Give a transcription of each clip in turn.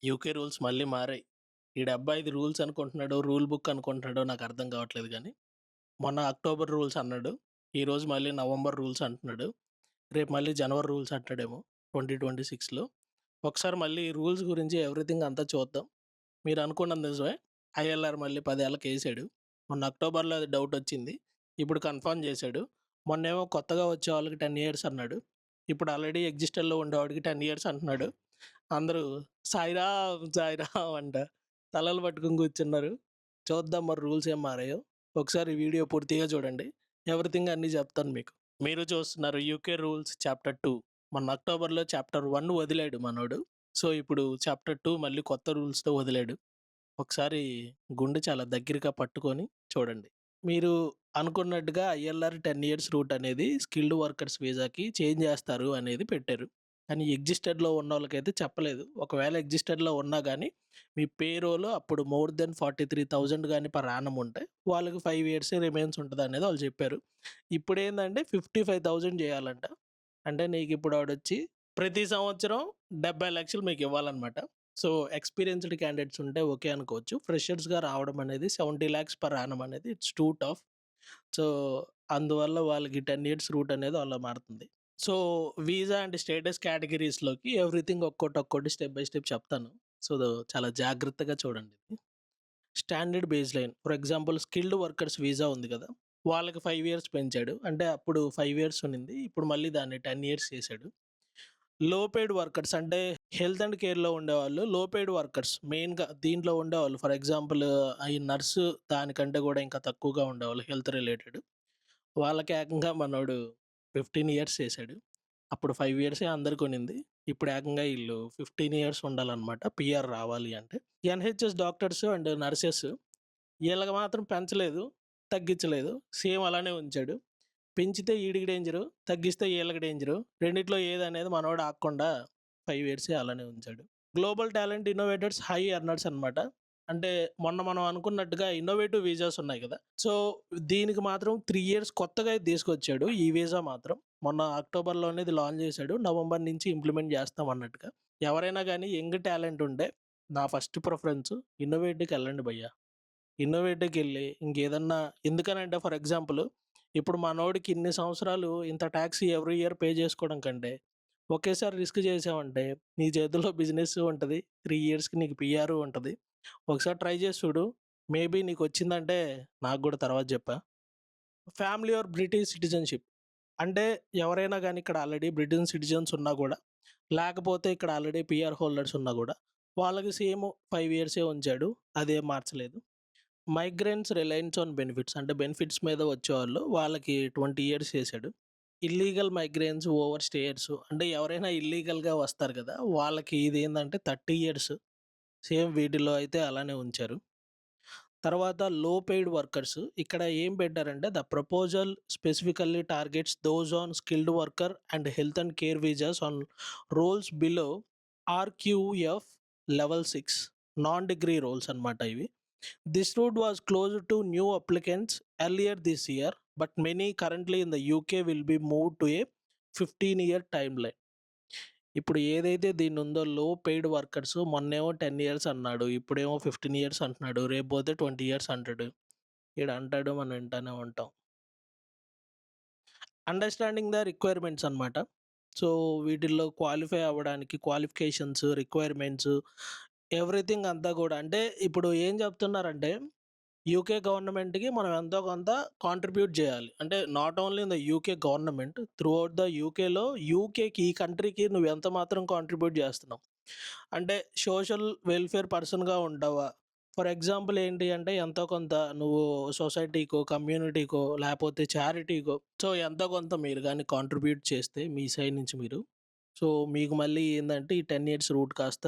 UK rules మళ్ళీ మారాయి. ఈడబ్బాయి ఇది రూల్స్ అనుకుంటున్నాడో, రూల్ బుక్ అనుకుంటున్నాడో నాకర్థం కావట్లేదు గానీ, మొన్న అక్టోబర్ రూల్స్ అన్నాడు. ఈరోజు మళ్ళీ నవంబర్ రూల్స్ అంటున్నాడు. రేపు మళ్ళీ జనవరి రూల్స్ అంటాడేమో 2026లో. ఒకసారి మళ్ళీ ఈ రూల్స్ గురించి ఎవ్రీథింగ్ అంతా చూద్దాం. మీరు అనుకున్నది నిజమే. ఐఎల్ఆర్ మళ్ళీ 10 ఏళ్ళకేసాడు. మొన్న అక్టోబర్‌లో అది డౌటొచ్చింది. ఇప్పుడు కన్ఫర్మ్ చేశాడు. మొన్నేమో కొత్తగా వచ్చే వాళ్ళకి 10 ఇయర్స్ అన్నాడు. ఇప్పుడు ఆల్రెడీ ఎగ్జిస్టర్‌లో ఉండేవాడికి 10 ఇయర్స్ అంటున్నాడు. అందరూ సాయిరామ్, సాయిరామ్ అంట తలలు పట్టుకొని కూర్చున్నారు. చూద్దాం మరి రూల్స్ ఏం మారాయో. ఒకసారి వీడియో పూర్తిగా చూడండి. ఎవ్రీథింగ్ అన్నీ చెప్తాను మీకు. మీరు చూస్తున్నారు యూకే రూల్స్ చాప్టర్ 2. మొన్న అక్టోబర్‌లో చాప్టర్ 1 వదిలాడు మనోడు. సో, ఇప్పుడు చాప్టర్ 2 మళ్ళీ కొత్త రూల్స్‌తో వదిలాడు. ఒకసారి గుండె చాలా దగ్గరగా పట్టుకొని చూడండి. మీరు అనుకున్నట్టుగా ఐఎల్ఆర్ 10 ఇయర్స్ రూట్ అనేది స్కిల్డ్ వర్కర్స్ వీసాకి చేంజ్ చేస్తారు అనేది పెట్టారు. కానీ ఎగ్జిస్టెడ్‌లో ఉన్నోళ్ళకైతే చెప్పలేదు. ఒకవేళ ఎగ్జిస్టెడ్‌లో ఉన్నా గానీ, మీ పేరోల్ అప్పుడు మోర్ దెన్ 43,000 గాని పర్ యానమ్ ఉంటే, వాళ్ళకి 5 ఇయర్సే రిమైన్స్ ఉంటదనేది వాళ్ళు చెప్పారు. ఇప్పుడేందంటే 55,000 చేయాలంట. అంటే నీకిప్పుడు ఆడొచ్చి ప్రతి సంవత్సరం 70,00,000 మీకివ్వాలనమాట. సో, ఎక్స్‌పీరియన్స్‌డ్ క్యాండిడేట్స్ ఉంటే ఓకే అనుకోవచ్చు. ఫ్రెషర్స్‌గా రావడం అనేది 70,00,000 పర్ యానమ్ అనేది ఇట్స్ టూ టఫ్. సో, అందువల్ల వాళ్ళకి 10 ఇయర్స్ రూట్ అనేది అలా మారుతుంది. సో, వీసా అండ్ స్టేటస్ కేటగిరీస్‌లోకి ఎవ్రీథింగ్ ఒక్కోటి స్టెప్ బై స్టెప్ చెప్తాను. సో, చాలా జాగ్రత్తగా చూడండి. Standard base line for example skilled workers visa ఉంది కదా! వాళ్ళకి 5 ఇయర్స్ పెంచాడు. అంటే అప్పుడు 5 ఇయర్స్ ఉన్నింది. ఇప్పుడు మళ్ళీ దాన్ని 10 ఇయర్స్ చేశాడు. లో పెయిడ్ వర్కర్స్ అంటే హెల్త్ అండ్ కేర్‌లో ఉండేవాళ్ళు లో పెయిడ్ వర్కర్స్ మెయిన్‌గా దీంట్లో ఉండేవాళ్ళు. ఫర్ ఎగ్జాంపుల్ ఈ నర్సు దానికంటే కూడా ఇంకా తక్కువగా ఉండేవాళ్ళు హెల్త్ రిలేటెడ్. వాళ్ళకి ఏకంగా మనోడు 15 ఇయర్స్ చేశాడు. అప్పుడు 5 ఇయర్సే అందరికి ఉన్నింది. ఇప్పుడు ఏకంగా ఈళ్ళు 15 ఇయర్స్ ఉండాలనమాట పీఆర్ రావాలి అంటే. ఎన్‌హెచ్‌ఎస్ డాక్టర్స్ అండ్ నర్సెస్ ఈళ్ళకి మాత్రం పెంచలేదు, తగ్గించలేదు. సేమ్ అలానే ఉంచాడు. పెంచితే ఈడికి డేంజరు, తగ్గిస్తే ఈళ్ళకి డేంజరు. రెండిట్లో ఏదనేది మనోడు ఆగకుండా 5 ఇయర్సే అలానే ఉంచాడు. Global talent innovators high earners అనమాట. అంటే మొన్న మనం అనుకున్నట్టుగా ఇన్నోవేటివ్ వీసాస్ ఉన్నాయి కదా! సో, దీనికి మాత్రం 3 ఇయర్స్ కొత్తగా తీసుకొచ్చాడు ఈ వీసా మాత్రం. మొన్న అక్టోబర్‌లోనే ఇది లాంచ్ చేశాడు. నవంబర్ నుంచి ఇంప్లిమెంట్ చేస్తాం అన్నట్టుగా. ఎవరైనా గానీ యంగ్ టాలెంట్ ఉంటే నా ఫస్ట్ ప్రిఫరెన్స్ ఇన్నోవేటివ్‌కెళ్ళండి భయ్యా. ఇన్నోవేటివ్‌కెళ్ళి ఇంకేదన్నా ఎందుకనంటే ఫర్ ఎగ్జాంపుల్ ఇప్పుడు మనోడికి ఇన్ని సంవత్సరాలు ఇంత టాక్స్ ఎవ్రీ ఇయర్ పే చేసుకోవడం కంటే, ఒకేసారి రిస్క్ చేసావంటే నీ చేతుల్లో బిజినెస్ ఉంటది. 3 ఇయర్స్‌కి నీకు పీఆర్ ఉంటది. ఒకసారి ట్రై చేసి చూడు. మేబీ నీకొచ్చిందంటే నాకు గూడా తర్వాత జెప్పా. Family or British citizenship. అంటే ఎవరైనా గానీ ఇక్కడ ఆల్రెడీ బ్రిటన్ సిటిజన్స్ ఉన్నా గూడా, లేకపోతే ఇక్కడ ఆల్రెడీ పీఆర్ హోల్డర్స్ ఉన్నా గూడా, వాళ్ళకి సేమ్ 5 ఇయర్సే ఉంచాడు. అదేం మార్చలేదు. మైగ్రెంట్స్ రిలయన్స్ ఆన్ బెనిఫిట్స్ అంటే బెనిఫిట్స్ మీద వచ్చేవాళ్ళు వాళ్ళకి 20 ఇయర్స్ చేశాడు. ఇల్లీగల్ మైగ్రెంట్స్, ఓవర్ స్టేయర్స్ అంటే ఎవరైనా ఇల్లీగల్‌గా వస్తారు కదా! వాళ్ళకి ఇదేందంటే 30 ఇయర్స్. సేమ్ వీటిలో అయితే అలానే ఉంచారు. తర్వాత లో పెయిడ్ వర్కర్స్ ఇక్కడ ఏం పెట్టారంటే the proposal specifically targets those on skilled worker and health and care visas on roles below RQF level 6 non degree roles అనమాట ఇవి. This route was closed to new applicants earlier this year, but many currently in the UK will be moved to a 15-year timeline. ఇప్పుడు ఏదైతే దీన్నుందో లో paid workers మొన్నేమో 10 years అన్నాడు. ఇప్పుడేమో 15 years అంటున్నాడు. రేపు పోతే 20 ఇయర్స్ అంటాడు. ఈడంటాడు మనం వింటానే ఉంటాం. అండర్‌స్టాండింగ్ ద రిక్వైర్మెంట్స్ అనమాట. సో, వీటిల్లో క్వాలిఫై అవ్వడానికి క్వాలిఫికేషన్స్, రిక్వైర్మెంట్స్ ఎవ్రీథింగ్ అంతా గూడా అంటే ఇప్పుడు ఏం చెప్తున్నారంటే యూకే గవర్నమెంట్‌కి మనం ఎంతో కొంత కాంట్రిబ్యూట్ జేయాలి. అంటే not only in the UK government throughout the యూకేలో యూకేకి ఈ కంట్రీకి నువ్వు ఎంత మాత్రం కాంట్రిబ్యూట్ జేస్తున్నావు. అంటే సోషల్ వెల్‌ఫేర్ పర్సన్‌గా ఉంటావా? ఫర్ ఎగ్జాంపుల్ ఏంటి అంటే ఎంతో కొంత నువ్వు సొసైటీకో, కమ్యూనిటీకో లేపోతే చారిటీకో సో ఎంతో కొంత మీరు గాని కాంట్రిబ్యూట్ చేస్తే మీ సైడ్ నుంచి మీరు సో మీకు మళ్ళీ ఏందంటే ఈ 10 ఇయర్స్ రూట్ కాస్త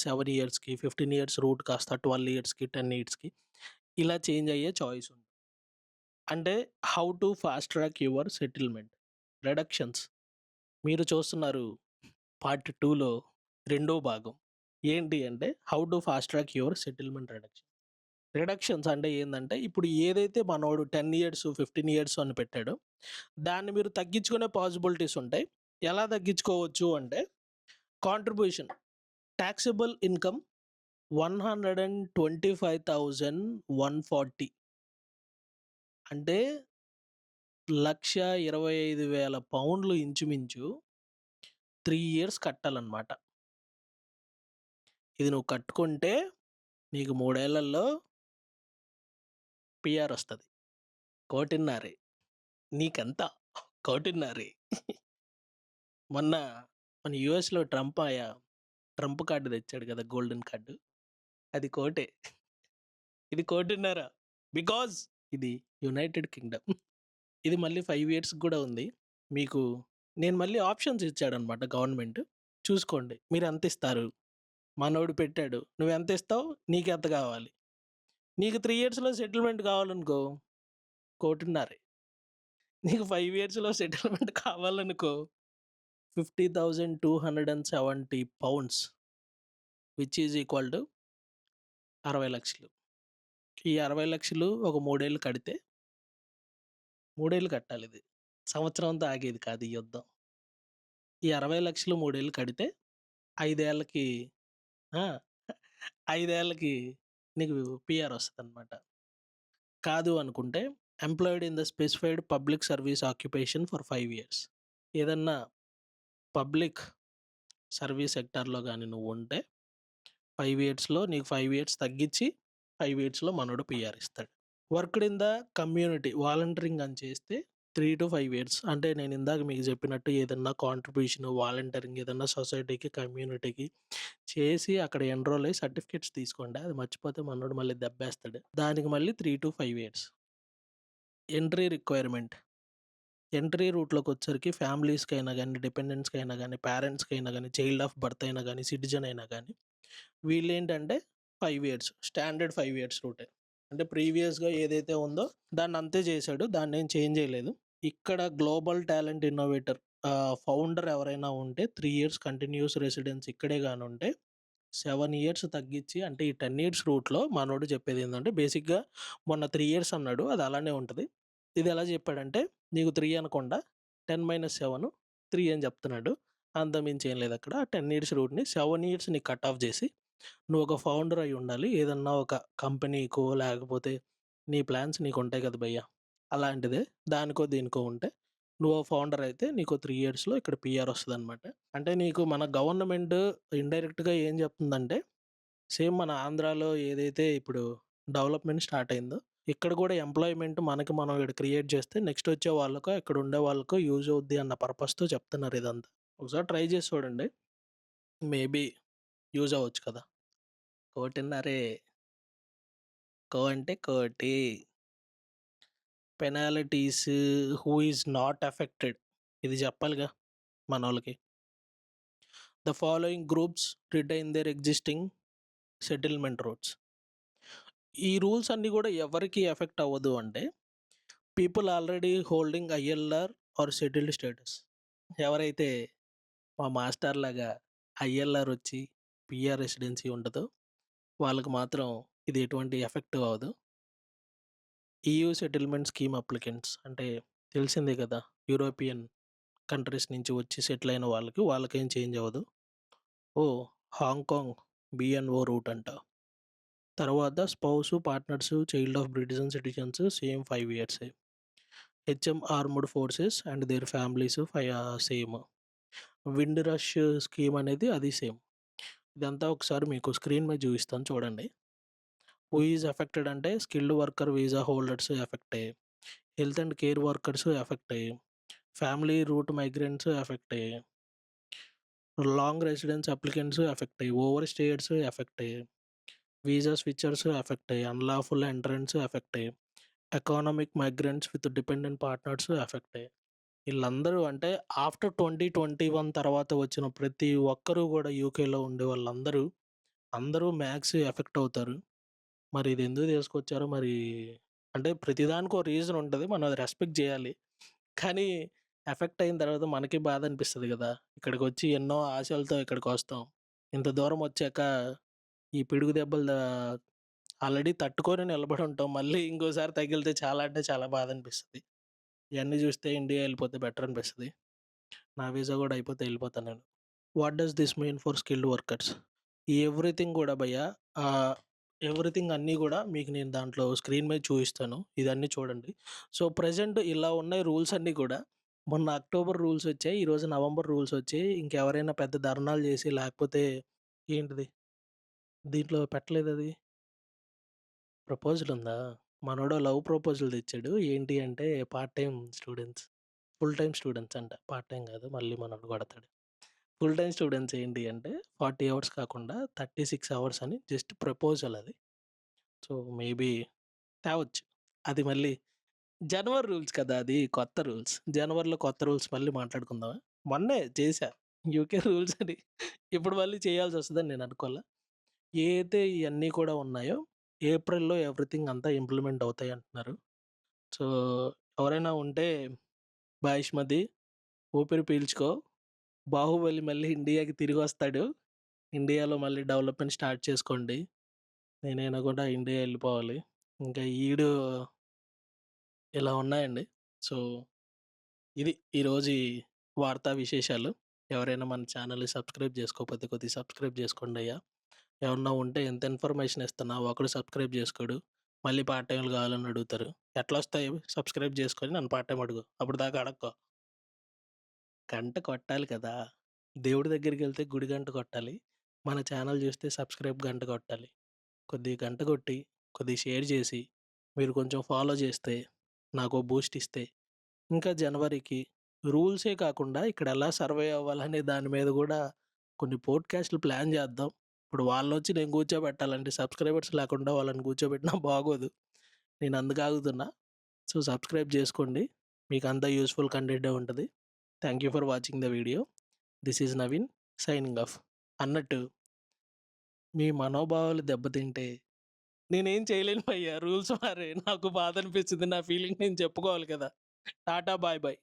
7 ఇయర్స్‌కి, 15 ఇయర్స్ రూట్ కాస్త 12 ఇయర్స్‌కి, 10 ఇయర్స్‌కి ఇలా చేంజ్ అయ్యే చాయిస్ ఉంది. అంటే how to fast track your settlement. Reductions మీరు చూస్తున్నారు పార్ట్ 2లో రెండో భాగం. ఏంటి అంటే how to fast track your settlement reduction. Reductions అంటే ఏందంటే ఇప్పుడు ఏదైతే మనోడు 10 ఇయర్స్, 15 ఇయర్స్ అని పెట్టాడో దాన్ని మీరు తగ్గించుకునే పాసిబిలిటీస్ ఉంటాయి. ఎలా తగ్గించుకోవచ్చు అంటే కాంట్రిబ్యూషన్, టాక్సబుల్ ఇన్‌కమ్ 125,140 అంటే £1,25,000 ఇంచుమించు 3 ఇయర్స్ కట్టాలన్నమాట. ఇది నువ్వు కట్టుకుంటే నీకు 3 ఏళ్లలో పీఆర్ వస్తది. 1,5,00,000 నీకెంత? 1,5,00,000 మొన్న మన యూఎస్‌లో ట్రంప్ కార్డ్ తెచ్చాడు కదా! Golden card. అది 1,00,00,000 ఇది 1,50,00,000 బికాజ్ ఇది యునైటెడ్ కింగ్‌డమ్. ఇది మళ్ళీ 5 ఇయర్స్‌కి కూడా ఉంది. మీకు నేను మళ్ళీ ఆప్షన్స్ ఇచ్చాడనమాట గవర్నమెంట్. చూసుకోండి. మీరెంత ఇస్తారు? మనోడు పెట్టాడు. నువ్వెంత ఇస్తావు? నీకెంత కావాలి? నీకు 3 ఇయర్స్‌లో సెటిల్మెంట్ కావాలనుకో 1,50,00,000 నీకు 5 ఇయర్స్‌లో సెటిల్మెంట్ కావాలనుకో £50,270 విచ్ ఈజ్ ఈక్వల్ టు 60,00,000. ఈ 60,00,000 ఒక 3 ఏళ్ళు కడితే 3 ఏళ్ళు కట్టాలిది. సంవత్సరంతో ఆగేది కాదు ఈ యుద్ధం. ఈ 60,00,000 3 ఏళ్ళు కడితే 5 ఏళ్ళకి ఆ! 5 ఏళ్ళకి నీకు పీఆర్ వస్తదనమాట. కాదు అనుకుంటే employed in the specified public service occupation for 5 years. ఏదన్నా పబ్లిక్ సర్వీస్ సెక్టార్‌లో గాని నువ్వుంటే 5 ఇయర్స్‌లో నీకు 5 ఇయర్స్ తగ్గించి 5 ఇయర్స్‌లో మనోడు పీఆర్ ఇస్తాడు. Worked in the community volunteering అని చేస్తే 3-5 ఇయర్స్. అంటే నేను ఇందాక మీకు చెప్పినట్టు ఏదన్నా కాంట్రిబ్యూషన్, వాలంటీరింగ్ ఏదన్నా సొసైటీకి, కమ్యూనిటీకి చేసి అక్కడ ఎన్రోల్ అయ్యి సర్టిఫికేట్స్ తీసుకోండి. అది మర్చిపోతే మనోడు మళ్ళీ దెబ్బేస్తాడు. దానికి మళ్ళీ 3-5 ఇయర్స్. Entry requirement. ఎంట్రీ రూట్‌లోకొచ్చేసరికి ఫ్యామిలీస్‌కైనా గానీ, డిపెండెంట్స్‌కైనా గానీ, పేరెంట్స్‌కైనా గానీ, చైల్డ్ ఆఫ్ బర్త్ అయినా గానీ, సిటిజన్ అయినా గానీ వీళ్ళేంటంటే 5 ఇయర్స్. స్టాండర్డ్ 5 ఇయర్స్ రూటే. అంటే ప్రీవియస్‌గా ఏదైతే ఉందో దాన్నంతే చేశాడు. దాన్నేం చేంజ్ చేయలేదు. ఇక్కడ గ్లోబల్ టాలెంట్ ఇన్నోవేటర్ ఫౌండర్ ఎవరైనా ఉంటే 3 ఇయర్స్ కంటిన్యూయస్ రెసిడెన్స్ ఇక్కడే గానుంటే 7 ఇయర్స్ తగ్గించి అంటే ఈ 10 ఇయర్స్ రూట్‌లో మనోడు చెప్పేదేందంటే బేసిక్‌గా మొన్న 3 ఇయర్స్ అన్నాడు. అది అలానే ఉంటది. ఇది ఎలా చెప్పాడంటే నీకు 3 అనకుండా 10-7 3 అని చెప్తున్నాడు. అంతకుమించి ఏం లేదక్కడ. 10 ఇయర్స్ రూట్‌ని 7 ఇయర్స్ నీకు కట్ ఆఫ్ చేసి నువ్వు ఒక ఫౌండర్ అయి ఉండాలి. ఏదన్నా ఒక కంపెనీకో లేకపోతే నీ ప్లాన్స్ నీకుంటాయి కదా భయ్యా! అలాంటిదే దానికో దీనికో ఉంటే నువ్వు ఫౌండర్ అయితే నీకో 3 ఇయర్స్‌లో ఇక్కడ పీఆర్ వస్తదనమాట. అంటే నీకు మన గవర్నమెంట్ ఇండైరెక్ట్‌గా ఏం చెప్తుందంటే సేమ్ మన ఆంధ్రాలో ఏదైతే ఇప్పుడు డెవలప్‌మెంట్ స్టార్ట్ అయిందో ఇక్కడ కూడా ఎంప్లాయ్‌మెంట్ మనకి మనం ఈడ క్రియేట్ చేస్తే నెక్స్ట్ వచ్చే వాళ్ళకో, ఇక్కడ ఉండే వాళ్ళకో యూజ్ అవుద్ది అన్న పర్పస్‌తో చెప్తున్నారు ఇదంతా. ఒకసారి ట్రై చేసి చూడండి. మేబీ యూజ్ అవ్వచ్చు కదా! 1,50,00,000 కో అంటే కోటి. Penalties who is not affected ఇది చెప్పాలిగా మనోళ్ళకి. The following groups retain their existing settlement routes. ఈ రూల్స్ అన్నీ కూడా ఎవరికి ఎఫెక్ట్ అవ్వదు అంటే people already holding ILR or settled status. ఎవరైతే మా మాస్టర్ లాగా ఐఎల్ఆర్ వచ్చి పీఆర్ రెసిడెన్సీ ఉంటుందో వాళ్ళకి మాత్రం ఇది ఎటువంటి ఎఫెక్టివ్ అవ్వదు. ఈయూ సెటిల్మెంట్ స్కీమ్ అప్లికెంట్స్ అంటే తెలిసిందే కదా! యూరోపియన్ కంట్రీస్ నుంచి వచ్చి సెటిల్ అయిన వాళ్ళకేం చేంజ్ అవ్వదు. హాంకాంగ్ బీఎన్ఓ రూట్ అంట. తర్వాత spouse, partners, child of British citizens same 5 ఇయర్సే. HM armed forces and their families same. Windrush scheme అనేది అది సేమ్. ఇదంతా ఒకసారి మీకు స్క్రీన్ మీద చూపిస్తాను చూడండి. హూ ఈజ్ ఎఫెక్టెడ్ అంటే స్కిల్డ్ వర్కర్ వీసా హోల్డర్స్ ఎఫెక్టే. హెల్త్ అండ్ కేర్ వర్కర్స్ ఎఫెక్టే. ఫ్యామిలీ రూట్ మైగ్రెంట్స్ ఎఫెక్టే. లాంగ్ రెసిడెన్స్ అప్లికెంట్స్ ఎఫెక్టే. ఓవర్ స్టేయర్స్ ఎఫెక్టే. వీసా స్విచ్చర్స్ ఎఫెక్టే. అన్‌లాఫుల్ ఎంట్రన్స్ ఎఫెక్టే. Economic migrants with dependent partners ఎఫెక్టే. ఈళ్ళందరూ అంటే ఆఫ్టర్ 2021 తర్వాత వచ్చిన ప్రతి ఒక్కరు కూడా యూకేలో ఉండే వాళ్ళందరూ అందరూ మ్యాక్స్ ఎఫెక్ట్ అవుతారు. మరి ఇది ఎందుకు తీసుకొచ్చారో మరి అంటే ప్రతిదానికి ఒక రీజన్ ఉంటది. మనం అది రెస్పెక్ట్ చేయాలి. కానీ ఎఫెక్ట్ అయిన తర్వాత మనకి బాధ అనిపిస్తది కదా! ఇక్కడికొచ్చి ఎన్నో ఆశలతో ఇక్కడికొస్తాం. ఇంత దూరం వచ్చాక ఈ పిడుగు దెబ్బలు ఆల్రెడీ తట్టుకొని నిలబడి ఉంటాం. మళ్ళీ ఇంకోసారి తగిలితే చాలా అంటే చాలా బాధ అనిపిస్తది. ఇయన్నీ చూస్తే ఇండియా ఎళ్ళిపోతే బెటర్ అనిపిస్తది. నా వీసా కూడా అయిపోతే ఎళ్ళిపోతాను నేను. What does this mean for skilled workers? Everything గూడా భయ్యా ఎవ్రీథింగ్ అన్నీ గూడా మీకు నేను దాంట్లో స్క్రీన్ మీద చూయిస్తాను. ఇదన్నీ చూడండి. సో, ప్రెజెంట్ ఇలా ఉన్నాయి రూల్స్ అన్నీ గూడా. మొన్న అక్టోబర్ రూల్స్ వచ్చాయి. ఈరోజు నవంబర్ రూల్స్ వచ్చాయి. ఇంకెవరైనా పెద్ద ధర్నాలు చేసి లేకపోతే ఏంటిది? దీంట్లో పెట్టలేదది. ప్రపోజల్ ఉందా? మనోడో లవ్ ప్రపోజల్ తెచ్చాడు. ఏంటి అంటే part time students, full time students అంట. పార్ట్ టైమ్ కాదు. మళ్ళీ మనోడు కొడతాడు. ఫుల్ టైమ్ స్టూడెంట్స్ ఏంటి అంటే 40 అవర్స్ కాకుండా 36 అవర్స్ అని జస్ట్ ప్రపోజల్ అది. సో, మేబీ తేవచ్చు. అది మళ్ళీ జనవరి రూల్స్ కదా! అది కొత్త రూల్స్. జనవరిలో కొత్త రూల్స్ మళ్ళీ మాట్లాడుకుందామా? మొన్నే చేశా. యూకే రూల్స్ అని. ఇప్పుడు మళ్ళీ చేయాల్సొస్తదని నేను అనుకోలా. ఏదైతే ఇయన్నీ కూడా ఉన్నాయో ఏప్రిల్‌లో ఎవ్రీథింగ్ అంతా ఇంప్లిమెంట్ అవుతాయి అంటున్నారు. సో, ఎవరైనా ఉంటే బాయిష్మతి ఊపిరి పీల్చుకో. బాహుబలి మళ్ళీ ఇండియాకి తిరిగొస్తాడు. ఇండియాలో మళ్ళీ డెవలప్‌మెంట్ స్టార్ట్ చేసుకోండి. నేనైనా కూడా ఇండియా ఎళ్ళిపోవాలి. ఇంకా ఈడు ఇలా ఉన్నాయండి. సో, ఇది ఈరోజు ఈ వార్తా విశేషాలు. ఎవరైనా మన ఛానల్‌ని సబ్స్క్రైబ్ చేసుకోకపోతే కొద్దిగా సబ్స్క్రైబ్ చేసుకోండయ్యా. ఏమన్నా ఉంటే ఎంత ఇన్ఫర్మేషన్ ఇస్తున్నా ఒకడు సబ్స్క్రైబ్ చేసుకోడు. మళ్ళీ పార్ట్ టైమ్‌లు కావాలని అడుగుతారు. ఎట్లొస్తాయి సబ్స్క్రైబ్ చేసుకొని నన్ను పార్ట్ టైమ్ అడుగు. అప్పటిదాకా అడక్కో. గంట కొట్టాలి కదా! దేవుడి దగ్గరికెళ్తే గుడి గంట కొట్టాలి. మన ఛానల్ చూస్తే సబ్స్క్రైబ్ గంట కొట్టాలి. కొద్దిగా గంట కొట్టి, కొద్దిగా షేర్ చేసి, మీరు కొంచెం ఫాలో చేస్తే, నాకో బూస్ట్ ఇస్తే, ఇంకా జనవరికి రూల్సే కాకుండా ఇక్కడ ఎలా సర్వైవ్ అవ్వాలనే దాని మీద గూడా కొన్ని పోడ్‌కాస్ట్‌లు ప్లాన్ చేద్దాం. ఇప్పుడు వాళ్ళనొచ్చి నేను కూర్చోబెట్టాలంటే సబ్స్క్రైబర్స్ లేకుండా వాళ్ళని కూర్చోబెట్టినా బాగోదు. నేను అందుకు ఆగుతున్నా. సో, సబ్స్క్రైబ్ చేసుకోండి. మీకంతా యూజ్‌ఫుల్ కంటెంటే ఉంటది. Thank you for watching the video. This is Naveen signing off. అన్నట్టు మీ మనోభావాలు దెబ్బతింటే నేనేం చేయలేను భయ్యా. రూల్స్ మారాయి. నాకు బాధనిపిచ్చింది. నా ఫీలింగ్ నేను చెప్పుకోవాలి కదా! Tata bye bye.